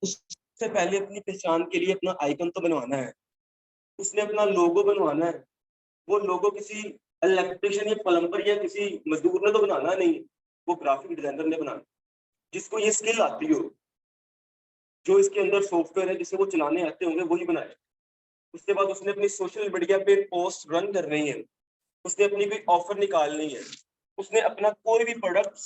उससे पहले अपनी पहचान के लिए अपना आइकन तो बनवाना है, उसने अपना लोगो बनवाना है। वो लोगो किसी इलेक्ट्रिशियन या प्लम्बर या किसी मजदूर ने तो बनाना नहीं, वो ग्राफिक डिजाइनर ने बनाना, जिसको ये स्किल आती हो, जो इसके अंदर सॉफ्टवेयर है जिसे वो चलाने आते होंगे वही बनाए। उसके बाद उसने अपनी सोशल मीडिया पे पोस्ट रन करनी है, उसने अपनी कोई ऑफर निकालनी है, उसने अपना कोई भी प्रोडक्ट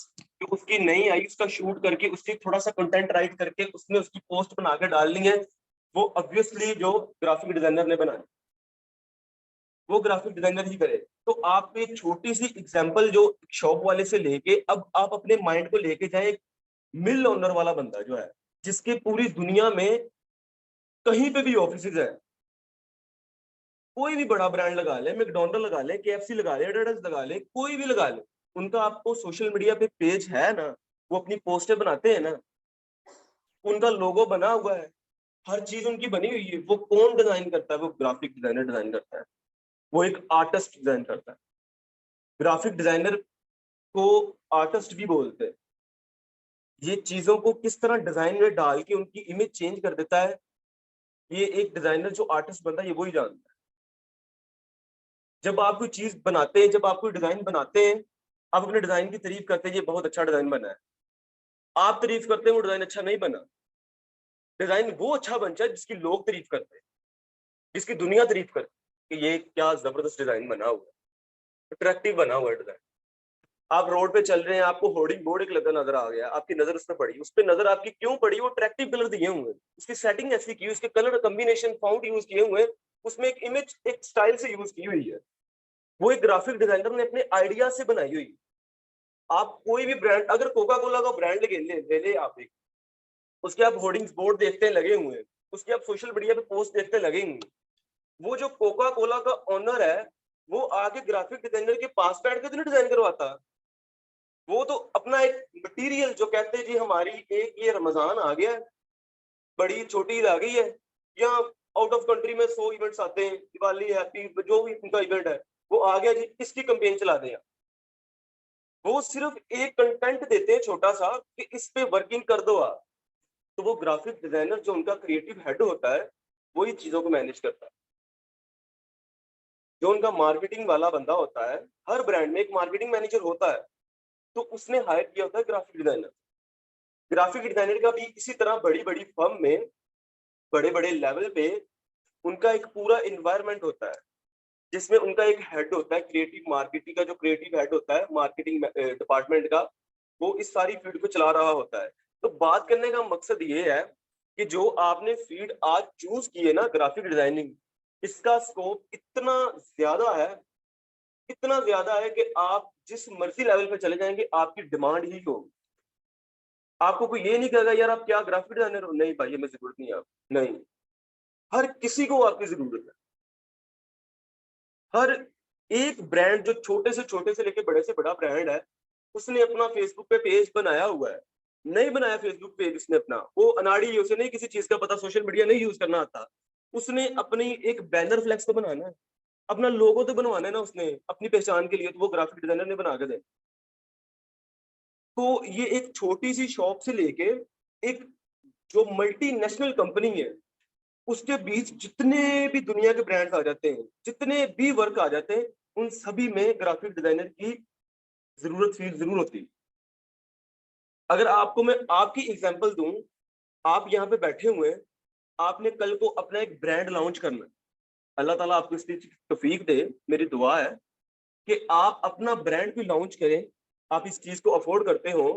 जो उसकी नहीं आई उसका शूट करके उससे थोड़ा सा कंटेंट राइट करके उसने उसकी पोस्ट बना के डालनी है। वो ऑब्वियसली जो ग्राफिक डिजाइनर ने बनाया वो ग्राफिक डिजाइनर ही करे। तो आप एक छोटी सी एग्जांपल जो शॉप वाले से लेके अब आप अपने माइंड को लेके जाए, एक मिल ओनर वाला बंदा जो है जिसके पूरी दुनिया में कहीं पे भी ऑफिस है, कोई भी बड़ा ब्रांड लगा ले, मैकडोनल्ड लगा ले, केएफसी लगा ले, एडिडास लगा ले, कोई भी लगा ले, उनका आपको सोशल मीडिया पे पेज है ना, वो अपनी पोस्टर बनाते हैं ना, उनका लोगो बना हुआ है, हर चीज उनकी बनी हुई है। वो कौन डिजाइन करता है? वो ग्राफिक डिजाइनर डिजाइन करता है, वो एक आर्टिस्ट डिजाइन करता है। ग्राफिक डिजाइनर को आर्टिस्ट भी बोलते हैं। ये चीजों को किस तरह डिजाइन में डाल के उनकी इमेज चेंज कर देता है, ये एक डिजाइनर जो आर्टिस्ट बनता है ये वही जानता है। जब आप कोई चीज बनाते हैं, जब आप कोई डिजाइन बनाते हैं, आप अपने डिजाइन की तारीफ करते हैं, ये बहुत अच्छा डिजाइन बना है। आप तारीफ करते हैं, वो डिजाइन अच्छा नहीं बना। डिजाइन वो अच्छा बनता है जिसकी लोग तारीफ करते हैं, जिसकी दुनिया तारीफ करती है कि ये क्या जबरदस्त डिजाइन बना हुआ है, अट्रैक्टिव बना हुआ है डिजाइन। आप रोड पे चल रहे हैं, आपको होर्डिंग बोर्ड एक लगा नजर आ गया, आपकी नजर उस पर पड़ी, उस पर नजर आपकी क्यों पड़ी? वो अट्रैक्टिव कलर दिए हुए हैं, उसकी सेटिंग ऐसी की, उसके कलर कॉम्बिनेशन फाउंड यूज किए हुए हैं, उसमें एक इमेज एक स्टाइल से यूज की हुई है। वो एक ग्राफिक डिजाइनर ने अपने आइडिया से बनाई हुई। आप कोई भी ब्रांड, अगर कोका कोला का ब्रांड ले ले आप एक, उसके आप होर्डिंग्स बोर्ड देखते हैं लगे हुए हैं, उसके आप सोशल मीडिया पे पोस्ट देखते लगे हुए, वो जो कोका कोला का ओनर है वो आगे ग्राफिक डिजाइनर के पास बैठ के तो नहीं डिजाइन करवाता। वो तो अपना एक मटेरियल जो कहते हैं जी हमारी एक ये रमजान आ गया है, बड़ी छोटी ईद आ गई है, या आउट ऑफ कंट्री में 100 इवेंट्स आते हैं, दिवाली हैप्पी जो भी उनका इवेंट है वो आ गया जी, इसकी कंपेन चला दें। वो सिर्फ एक कंटेंट देते हैं छोटा सा कि इस पे वर्किंग कर दो आप। तो वो ग्राफिक डिजाइनर जो उनका क्रिएटिव हेड होता है वो ही चीजों को मैनेज करता है। जो उनका मार्केटिंग वाला बंदा होता है, हर ब्रांड में एक मार्केटिंग मैनेजर होता है, तो उसने हायर किया होता है ग्राफिक डिजाइनर। ग्राफिक डिजाइनर का भी इसी तरह बड़ी बड़ी फर्म में बड़े बड़े लेवल पे उनका एक पूरा इन्वायरमेंट होता है, जिसमें उनका एक हेड होता है क्रिएटिव मार्केटिंग का, जो क्रिएटिव हेड होता है मार्केटिंग डिपार्टमेंट का, वो इस सारी फील्ड को चला रहा होता है। तो बात करने का मकसद ये है कि जो आपने फील्ड आज चूज की है ना ग्राफिक डिजाइनिंग, इसका स्कोप इतना ज्यादा है कि आप जिस मर्जी लेवल पे चले जाएंगे आपकी डिमांड ही होगी। आपको कोई ये नहीं कहेगा यार आप क्या ग्राफिक डिजाइनर हो, नहीं भाई हमें जरूरत नहीं है, आप नहीं, हर किसी को आपकी जरूरत है। हर एक ब्रांड जो छोटे से लेके बड़े से बड़ा ब्रांड है, उसने अपना फेसबुक पे पेज बनाया हुआ है। नहीं बनाया फेसबुक पेज उसने अपना, वो अनाड़ी है, उसे नहीं किसी चीज का पता, सोशल मीडिया नहीं यूज करना आता, उसने अपनी एक बैनर फ्लेक्स तो बनाना है, अपना लोगो तो बनवाना है ना उसने अपनी पहचान के लिए, तो वो ग्राफिक डिजाइनर ने बना के दे। तो ये एक छोटी सी शॉप से लेके एक जो मल्टीनेशनल कंपनी है उसके बीच जितने भी दुनिया के ब्रांड्स आ जाते हैं, जितने भी वर्क आ जाते हैं, उन सभी में ग्राफिक डिजाइनर की जरूरत फील जरूर होती है। अगर आपको मैं आपकी एग्जांपल दूं, आप यहाँ पे बैठे हुए हैं, आपने कल को अपना एक ब्रांड लॉन्च करना है, अल्लाह ताला आपको इसकी तौफीक दे, मेरी दुआ है कि आप अपना ब्रांड भी लॉन्च करें, आप इस चीज को अफोर्ड करते हो,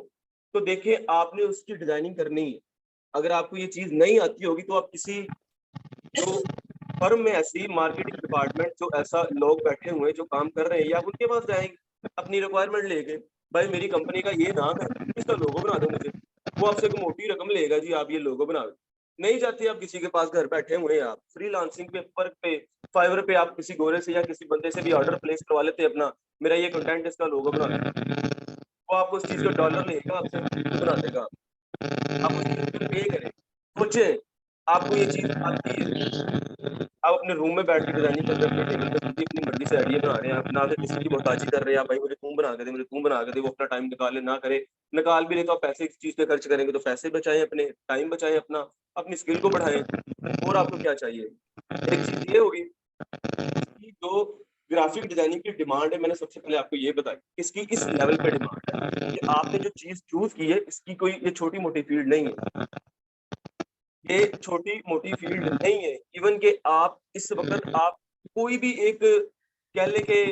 तो देखिए आपने उसकी डिजाइनिंग करनी है। अगर आपको ये चीज नहीं आती होगी तो आप किसी जो फर्म में ऐसी मार्केटिंग डिपार्टमेंट जो ऐसा लोग बैठे हुए हैं जो काम कर रहे हैं, या आप उनके पास जाएंगे अपनी रिक्वायरमेंट लेके, भाई मेरी कंपनी का ये नाम है, इसका लोगो बना दो मुझे। वो आपसे एक मोटी रकम लेगा जी, आप ये लोगो बना दो। नहीं जाते आप किसी के पास, घर बैठे हुए हैं आप फ्रीलांसिंग पे, वर्क पे, फाइवर पे, आप किसी गोरे से या किसी बंदे से भी ऑर्डर प्लेस करवा लेते हैं अपना, मेरा ये कंटेंट इसका लोगो बना दो, वो आपको उस चीज का डॉलर लेगा आपसे, बना देगा, आप उस चीज पे पे करें। सोचे आपको ये चीज आती है, आप अपने रूम में बैठ के डिजाइनिंग कर रहे हैं, अपने टेबल पे खुद ही अपनी मर्जी से आइडिया बना रहे हैं, आप ना कि किसी की मोहताजी कर रहे हैं, आप भाई मुझे तुम बना के दे, मुझे तुम बना के दे, वो अपना टाइम निकाले ना करे, निकाल भी नहीं तो आप पैसे इस चीज पे खर्च करेंगे, तो पैसे बचाएं, अपने टाइम बचाएं अपना, अपनी स्किल को बढ़ाएं, और आपको क्या चाहिए। एक चीज ये होगी कि जो ग्राफिक डिजाइनिंग की डिमांड है, मैंने सबसे पहले आपको ये बताई, इसकी इस लेवल पे डिमांड है कि आपने जो चीज चूज की है, इसकी कोई ये छोटी मोटी फील्ड नहीं है, ये छोटी मोटी फील्ड नहीं है। इवन के आप इस वक्त आप कोई भी एक कह ले के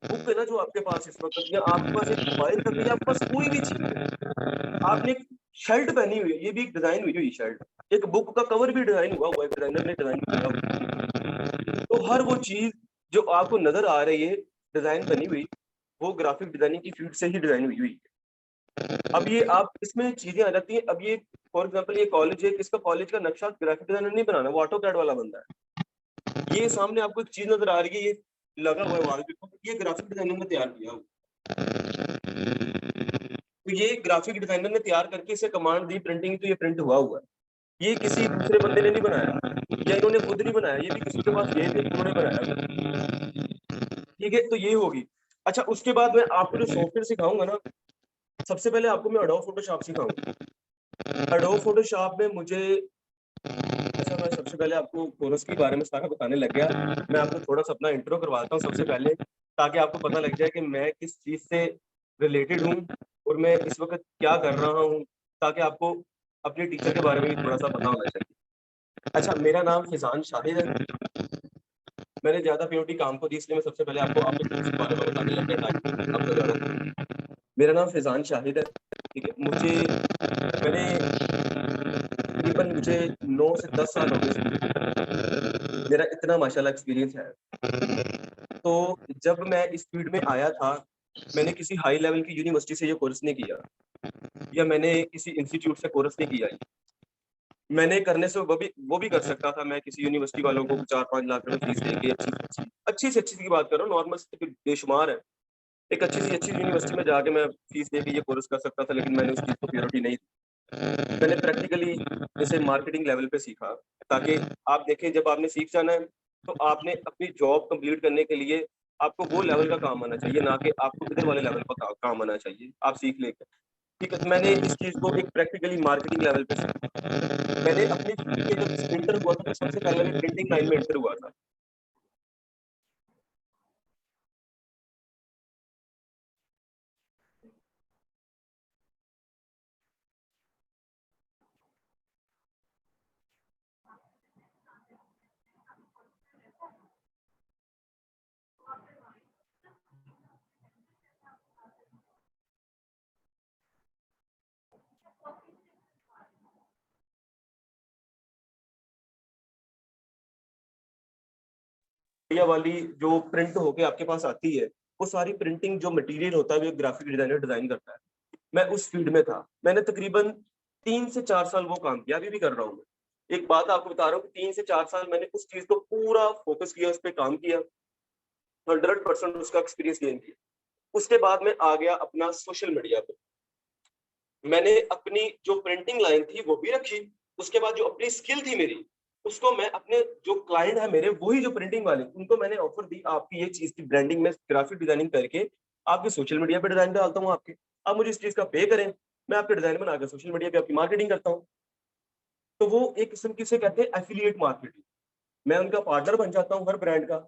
बुक है ना जो आपके पास इस वक्त, या आपके पास एक मोबाइल तक है, या आपके पास कोई भी चीज है, आपने एक शर्ट पहनी हुई है, ये भी एक डिजाइन हुई हुई शर्ट, एक बुक का कवर भी डिजाइन हुआ हुआ है, डिजाइनर ने डिजाइन किया हुआ। तो हर वो चीज जो आपको नजर आ रही है डिजाइन बनी हुई, वो ग्राफिक डिजाइनिंग की फील्ड से ही डिजाइन हुई हुई है। अब ये आप इसमें चीजें आ जाती हैं। अब ये फॉर एग्जांपल ये कॉलेज है, इसका कॉलेज का नक्शा ग्राफिक डिजाइनर नहीं बनाना, वो ऑटो कैड वाला बंदा है। ये सामने आपको एक चीज नजर आ रही है, ये लगा हुआ है वॉल पे, ये ग्राफिक डिजाइनर ने तैयार किया हुआ। तो ये ग्राफिक डिजाइनर ने तैयार करके इसे कमांड दी प्रिंटिंग, तो ये प्रिंट हुआ हुआ है। ये किसी दूसरे बंदे ने नहीं बनाया, या इन्होंने खुद नहीं बनाया, ये भी किसी के पास गए थे, उन्होंने बनाया। ठीक है, तो ये होगी। अच्छा, उसके बाद मैं आपको जो सॉफ्टवेयर सिखाऊंगा ना, सबसे पहले आपको मैं एडोब फोटोशॉप सिखाऊंगा। एडोब फोटोशॉप में मुझे, अच्छा मैं सबसे पहले आपको कोरस के बारे में सारा बताने लग गया। मैं आपको थोड़ा सा अपना इंट्रो करवाता हूँ सबसे पहले, ताकि आपको पता लग जाए कि मैं किस चीज से रिलेटेड हूँ और मैं इस वक्त क्या कर रहा हूँ, ताकि आपको अपने टीचर के बारे में भी थोड़ा सा पता होना चाहिए। अच्छा, मेरा नाम फिजान शाहिद है। मैंने ज्यादा पीओटी काम को दी, इसलिए मैं सबसे पहले आपको आपके कोर्स के बारे में बताने लग गया, ताकि आपको ज्यादा। मेरा नाम फिजान शाहिद है, ठीक है। मैंने तकरीबन मुझे 9 से 10 साल हो गए, मेरा इतना माशाल्लाह एक्सपीरियंस है। तो जब मैं इस फील्ड में आया था, मैंने किसी हाई लेवल की यूनिवर्सिटी से ये कोर्स नहीं किया, या मैंने किसी इंस्टीट्यूट से कोर्स नहीं किया। मैंने करने से वो भी कर सकता था, मैं किसी यूनिवर्सिटी वालों को 4-5 लाख रुपए फीस देके अच्छी से अच्छी की बात कर रहा हूँ, नॉर्मल से बेशुमार है, एक अच्छी यूनिवर्सिटी में जाके मैं फीस देके ये कोर्स कर सकता था, लेकिन मैंने उस चीज को प्योरिटी नहीं दी। मैंने प्रैक्टिकली इसे मार्केटिंग लेवल पे सीखा, ताकि आप देखें जब आपने सीख जाना है, तो आपने अपनी जॉब कंप्लीट करने के लिए आपको वो लेवल का काम आना चाहिए, ना कि आपको इधर वाले लेवल का काम आना चाहिए, आप सीख लेकर। ठीक है, तो मैंने इस चीज को एक प्रैक्टिकली मार्केटिंग लेवल पे सीखा। मैंने अपनी फील्ड में जब इंटर हुआ था, तो सबसे पहले मैं प्रिंटिंग लाइन में इंटर हुआ था। इंडिया वाली जो प्रिंट होके आपके पास आती है, वो सारी प्रिंटिंग जो मटेरियल होता है, वो ग्राफिक डिजाइनर डिजाइन करता है। मैं उस फील्ड में था, मैंने तकरीबन 3 से 4 साल वो काम किया, अभी भी कर रहा हूँ मैं। एक बात आपको बता रहा हूँ कि 3 से 4 साल मैंने उस चीज को पूरा फोकस किया, उस पर काम किया, 100% उसका एक्सपीरियंस गेन किया। उसके बाद मैं आ गया अपना सोशल मीडिया पे। मैंने अपनी जो प्रिंटिंग लाइन थी वो भी रखी, उसके बाद जो अपनी स्किल थी मेरी, उसको मैं अपने जो क्लाइंट है मेरे, वही जो प्रिंटिंग वाले, उनको मैंने ऑफर दी, आपकी ये चीज की ब्रांडिंग में ग्राफिक डिजाइनिंग करके आपके सोशल मीडिया पे डिजाइन डालता हूँ आपके, आप मुझे इस चीज का पे करें, मैं आपके डिजाइन बनाकर सोशल मीडिया पे आपकी मार्केटिंग करता हूँ। तो वो एक किस्म की से कहते हैं एफिलिएट मार्केटिंग। मैं उनका पार्टनर बन जाता हूँ हर ब्रांड का।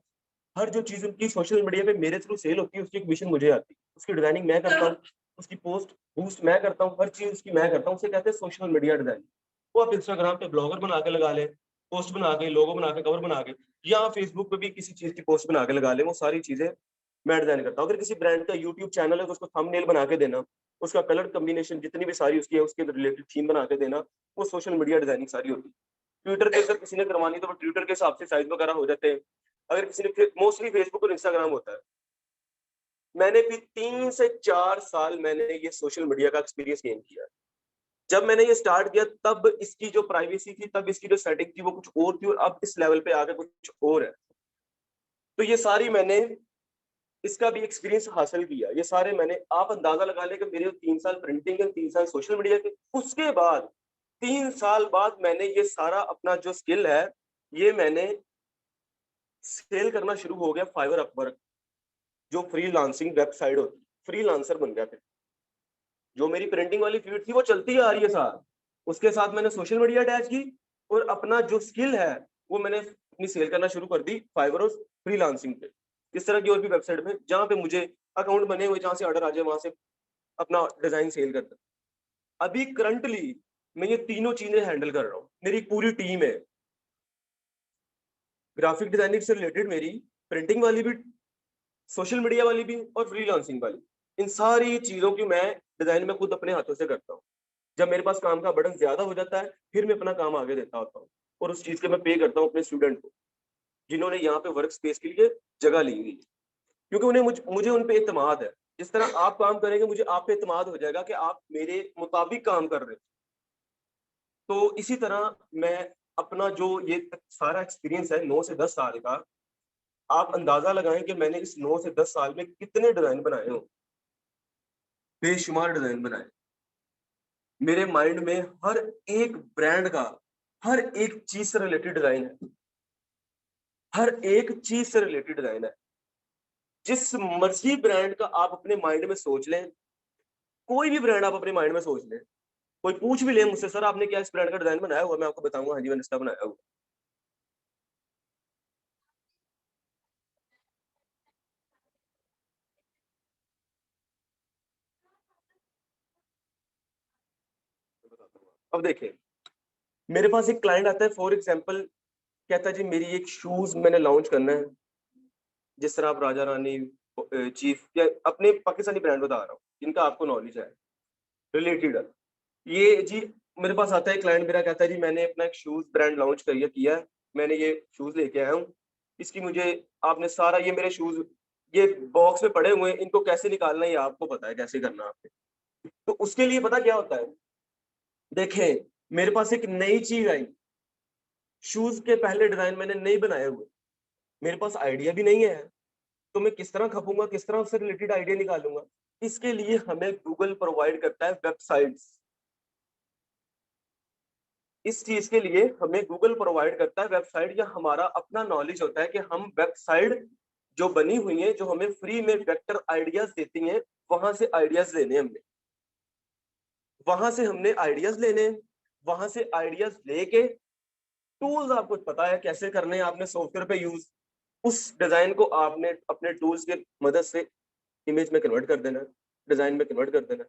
हर जो चीज उनकी सोशल मीडिया पे मेरे थ्रू सेल होती है, उसकी कमीशन मुझे आती है, उसकी डिजाइनिंग मैं करता हूँ, उसकी पोस्ट बूस्ट मैं करता हूँ, हर चीज उसकी मैं करता हूँ, उसे कहते हैं सोशल मीडिया डिजाइनिंग। वो आप इंस्टाग्राम पे ब्लॉगर बना के लगा ले, पोस्ट बना के, लोगो बना के, कवर बना के, या फेसबुक पे भी किसी चीज की पोस्ट बना के लगा ले, वो सारी चीजें मैं डिजाइन करता हूँ। अगर किसी ब्रांड का यूट्यूब चैनल है, तो उसको थंबनेल बना के देना, उसका कलर कॉम्बिनेशन जितनी भी सारी उसकी है, उसके रिलेटेड थीम बना के देना, वो सोशल मीडिया डिजाइनिंग सारी होती है। ट्विटर के अगर किसी ने करवानी, तो वो ट्विटर के हिसाब से साइज वगैरह हो जाते हैं। अगर किसी ने, मोस्टली फेसबुक और इंस्टाग्राम होता है। मैंने भी 3 से 4 साल मैंने ये सोशल मीडिया का एक्सपीरियंस गेन किया। जब मैंने ये स्टार्ट किया, तब इसकी जो प्राइवेसी थी, तब इसकी जो सेटिंग थी, वो कुछ और थी, और अब इस लेवल पे आके कुछ और है। तो ये सारी मैंने इसका भी एक्सपीरियंस हासिल किया, ये सारे मैंने, आप अंदाजा लगा लें कि मेरे 3 साल प्रिंटिंग है, 3 साल सोशल मीडिया के। उसके बाद 3 साल बाद मैंने ये सारा अपना जो स्किल है, ये मैंने सेल करना शुरू हो गया फाइवर अपवर्क, जो फ्रीलांसिंग वेबसाइट होती है, फ्रीलांसर बन गया फिर। जो मेरी प्रिंटिंग वाली फील्ड थी वो चलती आ रही है साहब, उसके साथ मैंने सोशल मीडिया अटैच की और अपना जो स्किल है वो मैंने अपनी सेल करना शुरू कर दी फाइवर और फ्रीलांसिंग पे। इस तरह की और भी वेबसाइट में जहाँ पे मुझे अकाउंट बने हुए, जहाँ से ऑर्डर आ जाए वहां से अपना डिजाइन सेल करता। अभी करंटली मैं ये तीनों चीजें हैंडल कर रहा हूँ। मेरी एक पूरी टीम है, ग्राफिक डिजाइनिंग से रिलेटेड मेरी, प्रिंटिंग वाली भी, सोशल मीडिया वाली भी और फ्रीलांसिंग वाली। इन सारी चीजों की मैं डिजाइन में खुद अपने हाथों से करता हूँ। जब मेरे पास काम का बर्डन ज्यादा हो जाता है फिर मैं अपना काम आगे देता होता हूँ और उस चीज के मैं पे करता हूँ अपने स्टूडेंट को, जिन्होंने यहाँ पे वर्क स्पेस के लिए जगह ली हुई है, क्योंकि उन्हें मुझे उन पे इत्मीनाद है। जिस तरह आप काम करेंगे मुझे आप पे इत्मीनाद हो जाएगा कि आप मेरे मुताबिक काम कर रहे हैं। तो इसी तरह मैं अपना जो ये सारा एक्सपीरियंस है 9 से 10 साल का, आप अंदाजा लगाएं कि मैंने इस 9 से 10 साल में कितने डिजाइन बनाए हो। बेशुमार डिजाइन बनाए। मेरे माइंड में हर एक ब्रांड का हर एक चीज से रिलेटेड डिजाइन है, हर एक चीज से रिलेटेड डिजाइन है। जिस मर्जी ब्रांड का आप अपने माइंड में सोच लें, कोई भी ब्रांड आप अपने माइंड में सोच लें, कोई पूछ भी ले मुझसे, सर आपने क्या इस ब्रांड का डिजाइन बनाया हुआ, मैं आपको बताऊंगा हाँ जी मैंने इसका बनाया हुआ। अब देखिए, मेरे पास एक क्लाइंट आता है फॉर एग्जांपल, कहता है जी मेरी एक शूज मैंने लॉन्च करना है। जिस तरह आप राजा रानी, चीफ या अपने पाकिस्तानी ब्रांड बता रहा हूँ जिनका आपको नॉलेज है, रिलेटेड है ये जी। मेरे पास आता है क्लाइंट, मेरा कहता है जी मैंने अपना एक शूज ब्रांड लॉन्च किया है, मैंने ये शूज लेके आया हूँ, इसकी मुझे आपने सारा, ये मेरे शूज ये बॉक्स में पड़े हुए हैं, इनको कैसे निकालना है ये आपको पता है कैसे करना है आपने। तो उसके लिए पता क्या होता है, देखें मेरे पास एक नई चीज आई, शूज के पहले डिजाइन मैंने नहीं बनाए हुए, मेरे पास आइडिया भी नहीं है, तो मैं किस तरह खपूंगा, किस तरह उससे रिलेटेड आइडिया निकालूंगा। इसके लिए हमें गूगल प्रोवाइड करता है वेबसाइट्स। इस चीज के लिए हमें गूगल प्रोवाइड करता है वेबसाइट, या हमारा अपना नॉलेज होता है कि हम वेबसाइट जो बनी हुई है, जो हमें फ्री में वेक्टर आइडियाज देती हैं, वहां से आइडियाज लेने हमने, वहां से हमने आइडियाज लेने, वहां से आइडियाज लेके टूल्स आपको पता है कैसे करने हैं, आपने सॉफ्टवेयर पे यूज, उस डिजाइन को आपने अपने टूल्स की मदद से इमेज में कन्वर्ट कर देना, डिजाइन में कन्वर्ट कर देना।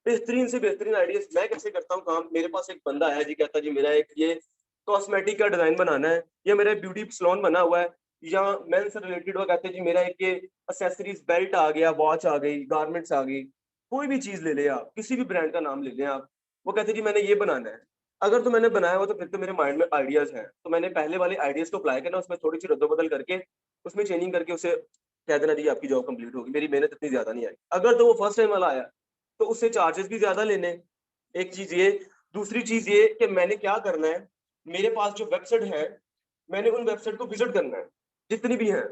बेहतरीन से बेहतरीन आइडियाज मैं कैसे करता हूँ काम। मेरे पास एक बंदा है जी, कहता जी मेरा एक ये कॉस्मेटिक का डिजाइन बनाना है, या मेरा ब्यूटी सलोन बना हुआ है, या मेन से रिलेटेड, वो कहते हैं जी मेरा एक ये एक्सेसरीज बेल्ट आ गया, वॉच आ गई, गारमेंट्स आ गई, कोई भी चीज ले ले आप, किसी भी ब्रांड का नाम ले लें आप, वो कहते हैं जी मैंने ये बनाना है। अगर तो मैंने बनाया हुआ तो फिर तो मेरे माइंड में आइडियाज हैं, तो मैंने पहले वाले आइडियाज को अप्लाई करना, उसमें थोड़ी सी रद्दोबदल करके उसमें चेंजिंग करके उसे कह देना जी आपकी जॉब कंप्लीट होगी, मेरी मेहनत इतनी ज्यादा नहीं आई। अगर तो वो फर्स्ट टाइम वाला आया तो उससे चार्जेस भी ज्यादा लेने। एक चीज ये, दूसरी चीज ये कि मैंने क्या करना है, मेरे पास जो वेबसाइट है मैंने उन वेबसाइट को विजिट करना है, जितनी भी हैं,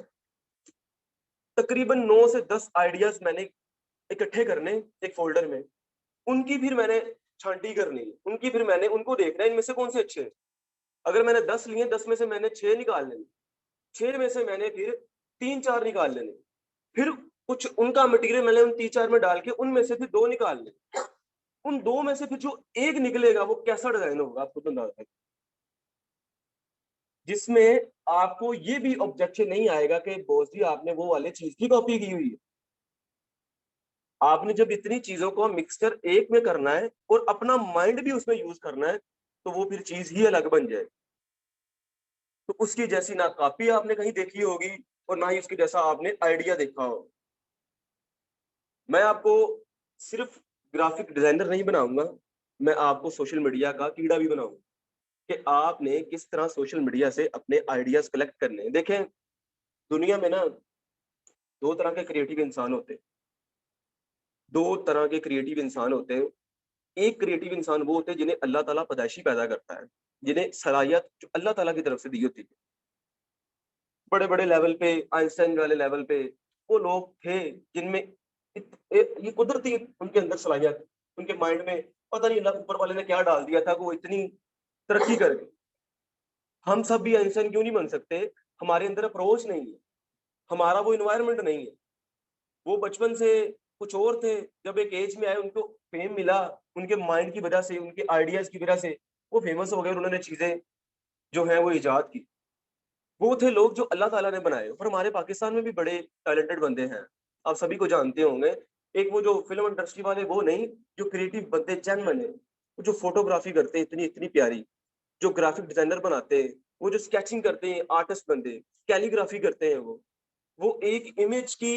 तकरीबन 9 से 10 आइडियाज मैंने इकट्ठे करने एक फोल्डर में, उनकी फिर मैंने छांटी करनी है, उनकी फिर मैंने उनको देखना है इनमें से कौन से अच्छे हैं। अगर मैंने 10 लिए, 10 में से मैंने 6 निकाल लेने, 6 में से मैंने फिर 3-4 निकाल लेने, फिर कुछ उनका मटेरियल मैंने उन 3-4 में डाल के उनमें से फिर 2 निकाल लेने। उन 2 में से फिर जो एक निकलेगा वो कैसा डिजाइन होगा आपको तो अंदाजा है, जिसमें आपको ये भी ऑब्जेक्शन नहीं आएगा कि बॉस जी आपने वो वाले चीज की कॉपी की हुई है। आपने जब इतनी चीजों को मिक्सचर एक में करना है और अपना माइंड भी उसमें यूज करना है, तो वो फिर चीज ही अलग बन जाए। तो उसकी जैसी ना कॉपी आपने कहीं देखी होगी और ना ही उसके जैसा आपने आइडिया देखा हो। मैं आपको सिर्फ ग्राफिक डिजाइनर नहीं बनाऊंगा, मैं आपको सोशल मीडिया का कीड़ा भी बनाऊंगा कि आपने किस तरह सोशल मीडिया से अपने आइडियाज कलेक्ट करने हैं। देखें, दुनिया में ना दो तरह के क्रिएटिव इंसान होते हैं, दो तरह के क्रिएटिव इंसान होते हैं। एक क्रिएटिव इंसान वो होते हैं जिन्हें अल्लाह ताला पैदाइशी पैदा करता है, जिन्हें सलाहियत जो अल्लाह ताला की तरफ से दी होती है, बड़े बड़े लेवल पे, आइंस्टाइन वाले लेवल पे वो लोग थे जिनमें ये कुदरती उनके अंदर सलाहियत, उनके माइंड में पता नहीं अल्लाह ऊपर वाले ने क्या डाल दिया था कि वो इतनी तरक्की कर गए। हम सब भी आइंस्टाइन क्यों नहीं बन सकते? हमारे अंदर अप्रोच नहीं है, हमारा वो इन्वायरमेंट नहीं है। वो बचपन से कुछ और थे, जब एक एज में आए उनको फेम मिला, उनके माइंड की वजह से, उनके आइडियाज की वजह से वो फेमस हो गए और उन्होंने चीजें जो है वो इजाद की। वो थे लोग जो अल्लाह ताला ने बनाए। और हमारे पाकिस्तान में भी बड़े टैलेंटेड बंदे हैं, आप सभी को जानते होंगे। एक वो जो फिल्म इंडस्ट्री वाले वो नहीं, जो क्रिएटिव बंदे जेन्युइन है, वो जो फोटोग्राफी करते हैं इतनी इतनी प्यारी, जो ग्राफिक डिजाइनर बनाते हैं, वो जो स्केचिंग करते हैं, आर्टिस्ट बंदे, कैलीग्राफी करते हैं, वो एक इमेज की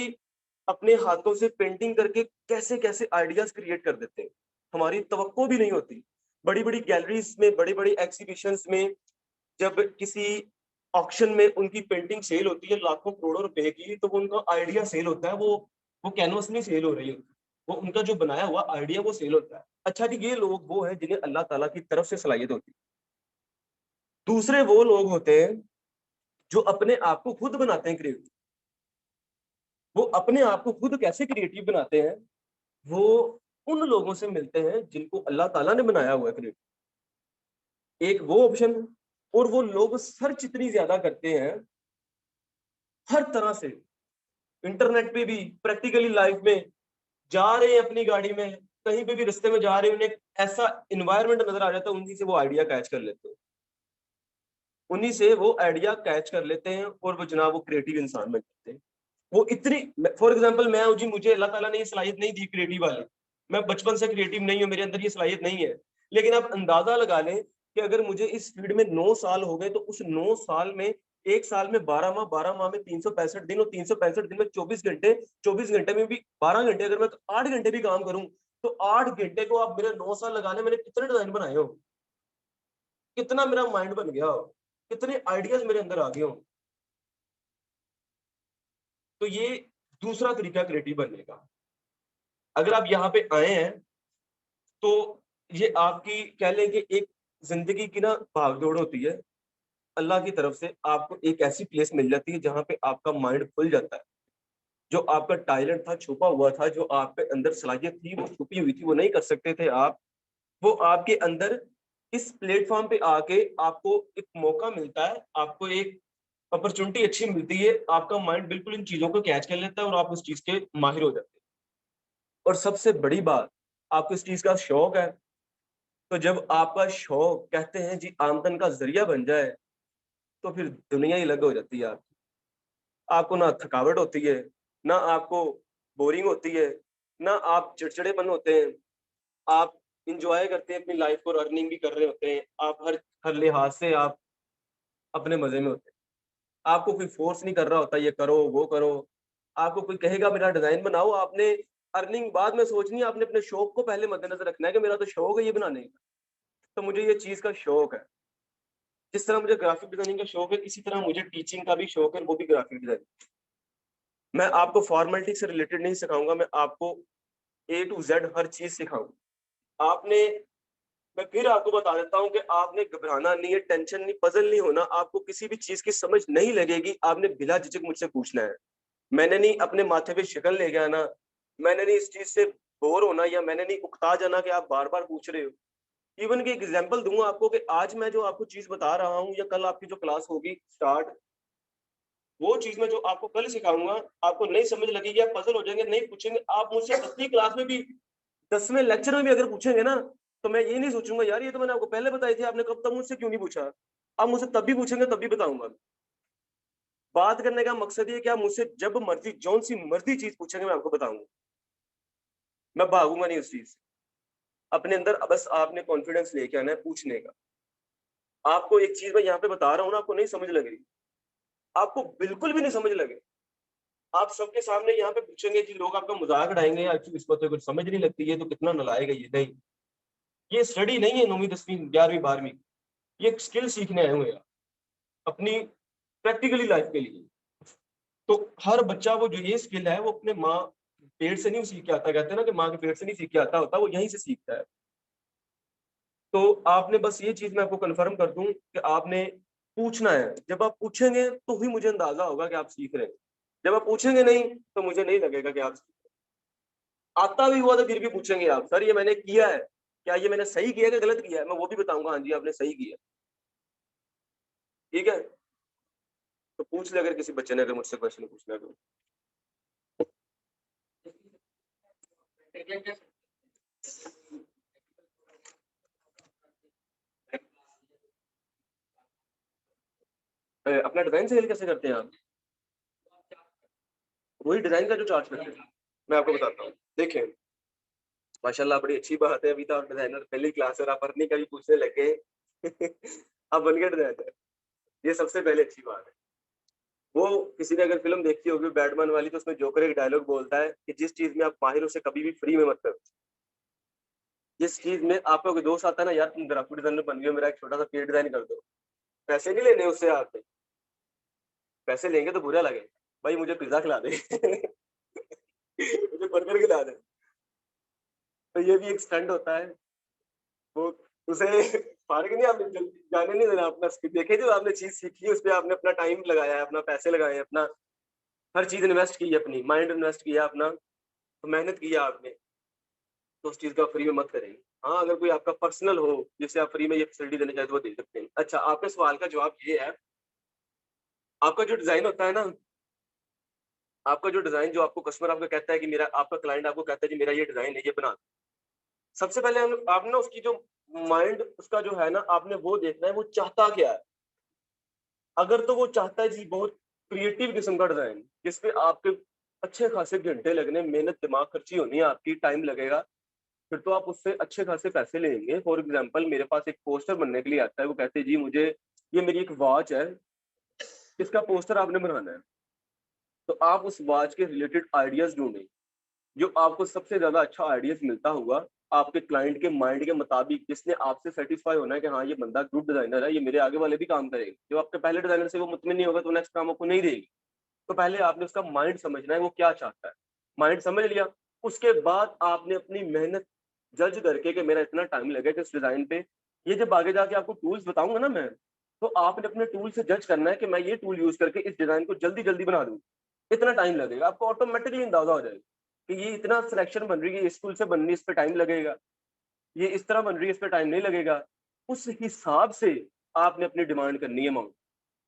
अपने हाथों से पेंटिंग करके कैसे कैसे आइडियाज क्रिएट कर देते हैं, हमारी तवक्को भी नहीं होती। बड़ी बड़ी गैलरीज में, बड़ी बड़ी एग्जीबिशंस में जब किसी ऑक्शन में उनकी पेंटिंग सेल होती है लाखों करोड़ों रुपए की, तो वो उनका आइडिया सेल होता है, वो कैनवस नहीं सेल हो रही होती, वो उनका जो बनाया हुआ आइडिया वो सेल होता है। अच्छा ठीक, ये लोग वो हैं जिन्हें अल्लाह ताला की तरफ से सलाहियत होती है। दूसरे वो लोग होते हैं जो अपने आप को खुद बनाते हैं क्रिएटिव। वो अपने आप को खुद कैसे क्रिएटिव बनाते हैं, वो उन लोगों से मिलते हैं जिनको अल्लाह ताला ने बनाया हुआ है क्रिएटिव। एक वो ऑप्शन, और वो लोग सर्च इतनी ज्यादा करते हैं हर तरह से, इंटरनेट पे भी, प्रैक्टिकली लाइफ में, जा रहे हैं अपनी गाड़ी में, कहीं पे भी रास्ते में जा रहे हैं, उन्हें ऐसा इन्वायरमेंट नजर आ जाता है, उन्हीं से वो आइडिया कैच कर लेते हैं, उन्हीं से वो आइडिया कैच कर लेते हैं और वो जनाब वो क्रिएटिव इंसान बन जाते हैं। वो इतनी, फॉर एग्जांपल मैं हूं जी, मुझे अल्लाह ताला ने ये सलाहियत नहीं दी क्रिएटिव वाली, मैं बचपन से क्रिएटिव नहीं हूं, मेरे अंदर ये सलाहियत नहीं है। लेकिन आप अंदाजा लगा लें कि अगर मुझे इस फील्ड में 9 साल हो गए, तो उस 9 साल में, एक साल में 12 माह, 12 माह में 365 दिन, और 365 दिन में 24 घंटे, 24 घंटे में भी 12 घंटे, अगर मैं 8 घंटे भी काम करूं, तो 8 घंटे को आप मेरे 9 साल लगाने, मैंने कितने डिजाइन बनाए हो, कितना मेरा माइंड बन गया हो, कितने आइडियाज मेरे अंदर आ गए हो। तो ये दूसरा तरीका क्रिएटिव बनने का। अगर आप यहाँ पे आए हैं, तो ये आपकी कह लें कि एक जिंदगी की ना भागदौड़ होती है। अल्लाह की तरफ से आपको एक ऐसी प्लेस मिल जाती है जहाँ पे आपका माइंड खुल जाता है। जो आपका टैलेंट था, छुपा हुआ था, जो आप पे अंदर सलाहियत थी, वो छुपी हुई थी, वो नहीं कर सकते थे आप, वो आपके अंदर इस प्लेटफॉर्म पे आके आपको एक मौका मिलता है, आपको एक अपॉर्चुनिटी अच्छी मिलती है, आपका माइंड बिल्कुल इन चीजों को कैच कर लेता है और आप उस चीज के माहिर हो जाते हैं। और सबसे बड़ी बात, आपको इस चीज का शौक है, तो जब आपका शौक कहते हैं जी आमदन का जरिया बन जाए, तो फिर दुनिया ही अलग हो जाती है आपकी। आपको ना थकावट होती है, ना आपको बोरिंग होती है, ना आप चिड़चिड़ेपन होते हैं, आप इंजॉय करते हैं अपनी लाइफ को, अर्निंग भी कर रहे होते हैं, आप हर हर लिहाज से आप अपने मजे में होते हैं। आपको कोई फोर्स नहीं कर रहा होता ये करो वो करो, आपको कोई कहेगा मेरा डिजाइन बनाओ, आपने अर्निंग बाद में सोचनी है, आपने अपने शौक को पहले मद्देनजर रखना है कि मेरा तो शौक है ये बनाने का, तो मुझे ये चीज का शौक है। जिस तरह मुझे ग्राफिक डिजाइनिंग का शौक है, इसी तरह मुझे टीचिंग का भी शौक है, वो भी ग्राफिक डिजाइनिंग। मैं आपको फॉर्मेलिटी से रिलेटेड नहीं सिखाऊंगा, मैं आपको A to Z हर चीज सिखाऊंगा। आपने, मैं फिर आपको बता देता हूँ कि आपने घबराना नहीं है, टेंशन नहीं, पजल नहीं होना। आपको किसी भी चीज की समझ नहीं लगेगी, आपने बिला झिझक मुझसे पूछना है। मैंने नहीं अपने माथे पे शिकन ले गया ना, मैंने नहीं इस चीज से बोर होना, या मैंने नहीं उकता जाना कि आप बार बार पूछ रहे हो। इवन की एग्जाम्पल दूंगा आपको कि आज मैं जो आपको चीज बता रहा हूँ, या कल आपकी जो क्लास होगी स्टार्ट, वो चीज मैं जो आपको कल सिखाऊंगा, आपको नहीं समझ लगेगी, आप पजल हो जाएंगे, नहीं पूछेंगे, आप मुझसे 10वीं क्लास में भी, 10वें लेक्चर में भी अगर पूछेंगे ना, तो मैं ये नहीं सोचूंगा यार ये तो मैंने आपको पहले बताई थी, आपने कब तक मुझसे क्यों नहीं पूछा। आप मुझसे तब भी पूछेंगे, तब भी बताऊंगा। बात करने का मकसद ये कि आप मुझसे जब मर्जी, जौन सी मर्जी चीज पूछेंगे, मैं आपको बताऊंगा। मैं भागूंगा नहीं उस चीज से। अपने अंदर बस आपने कॉन्फिडेंस लेके आना है पूछने का। आपको एक चीज मैं यहाँ पे बता रहा हूँ ना, आपको नहीं समझ लगेगी, आपको बिल्कुल भी नहीं समझ लगे, आप सबके सामने यहाँ पे पूछेंगे जी, लोग आपका मजाक उड़ाएंगे, यार इसको तो कुछ समझ नहीं लगती, ये तो कितना नालायक है, ये नहीं, ये स्टडी नहीं है 9वीं 10वीं 11वीं 12वीं, ये एक स्किल सीखने आए हुए हैं अपनी प्रैक्टिकली लाइफ के लिए। तो हर बच्चा वो जो ये स्किल है, वो अपने माँ पेट से नहीं सीख के आता, कहते हैं ना कि माँ के पेट से नहीं सीख के आता होता, वो यहीं से सीखता है। तो आपने बस ये चीज मैं आपको कंफर्म कर दूं कि आपने पूछना है, जब आप पूछेंगे तो ही मुझे अंदाजा होगा कि आप सीख रहे हैं। जब आप पूछेंगे नहीं, तो मुझे नहीं लगेगा कि आप सीख रहे हैं। आता भी हुआ तो फिर भी पूछेंगे आप, सर ये मैंने किया है, क्या ये मैंने सही किया है कि गलत किया है, मैं वो भी बताऊंगा, हाँ जी आपने सही किया। ठीक है, तो पूछ ले अगर किसी बच्चे ने अगर मुझसे क्वेश्चन पूछना है तो। अपना डिजाइन सेल कैसे करते हैं आप? वही डिजाइन का जो चार्ज करते हैं, मैं आपको बताता हूँ। देखिए, माशाल्लाह बड़ी अच्छी बात है, अभी तो आप डिजाइनर पहली क्लास और आप अर्निंग का भी पूछने लग गए। आप बन गए डिजाइनर, ये सबसे पहले अच्छी बात है। वो किसी ने अगर फ़िल्म देखी होगी बैटमैन वाली, तो उसमें जोकर एक डायलॉग बोलता है कि जिस चीज़ में आप माहिर हो उसे कभी भी फ्री में मत करो। जिस चीज़ में आपका कोई दोस्त आता है ना, यार तुम ग्राफिक डिज़ाइनर बन गए हो, मेरा एक छोटा-सा पेज डिज़ाइन कर दो। पैसे नहीं लेने उससे आपने, पैसे लेंगे तो बुरा लगेगा। भाई मुझे पिज़्ज़ा खिला दे। मुझे बर्गर खिला दे। तो ये भी एक स्टंट होता है। वो उसे फ़र्क नहीं, आपने जाने नहीं देना अपना स्किल। देखिए जो आपने चीज़ सीखी है, उसपे आपने अपना टाइम लगाया है, अपना पैसे लगाए हैं, अपना हर चीज़ इन्वेस्ट की है, अपनी माइंड इन्वेस्ट किया अपना, तो मेहनत की है आपने, तो उस चीज़ को आप फ्री में मत करेंगे। हाँ, अगर कोई आपका पर्सनल हो, जिसे आप फ्री में ये फैसिलिटी देना चाहें, तो वो दे सकते हैं। अच्छा, आपके सवाल का जवाब ये है, आपका जो डिज़ाइन होता है ना, आपका जो डिज़ाइन जो आपको कस्टमर आपको कहता है कि मेरा आपका क्लाइंट आपको कहता है कि मेरा ये डिज़ाइन है, ये बना दो। सबसे पहले हम आप ना उसकी जो माइंड उसका जो है ना, आपने वो देखना है, वो चाहता क्या है? अगर तो वो चाहता है जी बहुत क्रिएटिव किस्म का डिज़ाइन, जिसपे आपके अच्छे खासे घंटे लगने, मेहनत, दिमाग खर्ची होनी है आपकी, टाइम लगेगा, फिर तो आप उससे अच्छे खासे पैसे लेंगे। फॉर एग्ज़ाम्पल मेरे पास एक पोस्टर बनने के लिए आता है, वो कहते हैं जी मुझे ये मेरी एक वॉच है, इसका पोस्टर आपने बनाना है। तो आप उस वॉच के रिलेटेड आइडियाज़ ढूँढें, जो आपको सबसे ज़्यादा अच्छा आइडियाज़ मिलता हुआ, आपके क्लाइंट के माइंड के मुताबिक, जिसने आपसे सैटिस्फाई होना है कि हाँ, ये बंदा गुड डिज़ाइनर है, ये मेरे आगे वाले भी काम करेगा। जो आपके पहले डिज़ाइनर से वो मुतमिन नहीं होगा, तो नेक्स्ट काम आपको नहीं देगी। तो पहले आपने उसका माइंड समझना है, वो क्या चाहता है। माइंड समझ लिया, उसके बाद आपने अपनी मेहनत जज करके कि मेरा इतना टाइम लगेगा इस डिज़ाइन पे, ये जब आगे जाके आपको टूल्स बताऊँगा ना मैं, तो आपने अपने टूल से जज करना है कि मैं ये टूल यूज़ करके इस डिज़ाइन को जल्दी-जल्दी बना दूँ। इतना टाइम लगेगा, आपको ऑटोमैटिकली अंदाज़ा हो जाएगा कि ये इतना सिलेक्शन बन रही है, इस टूल से बन रही है, इस पे टाइम लगेगा। ये इस तरह बन रही है, इस पे टाइम नहीं लगेगा। उस हिसाब से आपने अपनी डिमांड करनी है अमाउंट।